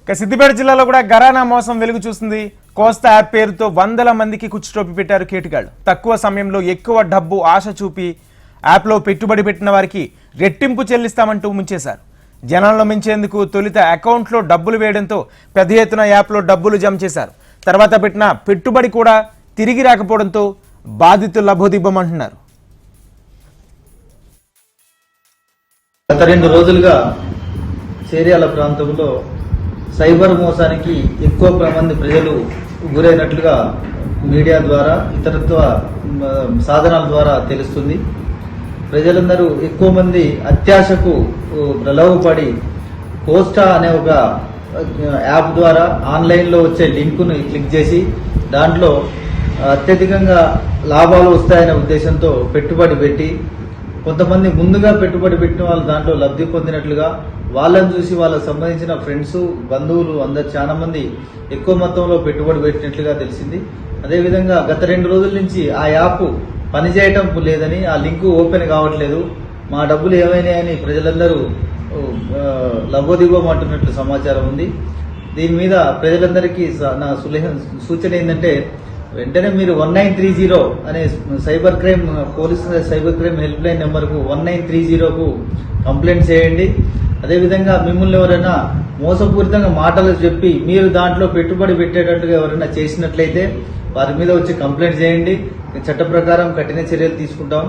సిద్దిపేట జిల్లాలో కూడా గరానా మోసం వెలుగు చూస్తుంది. కోస్తా యాప్ పేరుతో వందల మందికి కుచ్చుటోపి పెట్టారు కేటుగాళ్లు. తక్కువ సమయంలో ఎక్కువ డబ్బు ఆశ చూపి యాప్లో పెట్టుబడి పెట్టిన వారికి రెట్టింపు చెల్లిస్తామంటూ ముంచేశారు. జనాలను మించేందుకు తొలుత అకౌంట్లో డబ్బులు వేయడంతో పెద్ద ఎత్తున యాప్లో డబ్బులు జమ చేశారు. తర్వాత పెట్టిన పెట్టుబడి కూడా తిరిగి రాకపోవడంతో బాధితులు లబోదిబ్బమంటున్నారు. గత 2 రోజులుగా చేర్యాల ప్రాంతంలో సైబర్ మోసానికి ఎక్కువ మంది ప్రజలు గురైనట్లుగా మీడియా ద్వారా ఇతరత్వ సాధనాల ద్వారా తెలుస్తుంది. ప్రజలందరూ ఎక్కువ మంది అత్యాశకు ప్రలోభపడి కోస్టా అనే ఒక యాప్ ద్వారా ఆన్లైన్లో వచ్చే లింకును క్లిక్ చేసి దాంట్లో అత్యధికంగా లాభాలు వస్తాయనే ఉద్దేశంతో పెట్టుబడి పెట్టి కొంతమంది ముందుగా పెట్టుబడి పెట్టిన వాళ్ళు దాంట్లో లబ్ధి పొందినట్లుగా వాళ్ళని చూసి వాళ్ళకు సంబంధించిన ఫ్రెండ్స్ బంధువులు అందరు చాలా మంది ఎక్కువ మొత్తంలో పెట్టుబడి పెట్టినట్లుగా తెలిసింది. అదేవిధంగా గత 2 రోజుల నుంచి ఆ యాప్ పనిచేయటం లేదని, ఆ లింకు ఓపెన్ కావట్లేదు, మా డబ్బులు ఏమైనాయని ప్రజలందరూ లబోదిబ్బమంటున్నట్లు సమాచారం ఉంది. దీని మీద ప్రజలందరికీ నా సూచన ఏంటంటే వెంటనే మీరు 1930 అనే సైబర్ క్రైమ్ హెల్ప్ లైన్ నెంబర్కు 1930కు కంప్లైంట్ చేయండి. అదేవిధంగా మిమ్మల్ని ఎవరైనా మోసపూరితంగా మాటలు చెప్పి మీరు దాంట్లో పెట్టుబడి పెట్టేటట్టుగా ఎవరైనా చేసినట్లయితే వారి మీద వచ్చి కంప్లైంట్ చేయండి. చట్ట ప్రకారం కఠిన చర్యలు తీసుకుంటాం.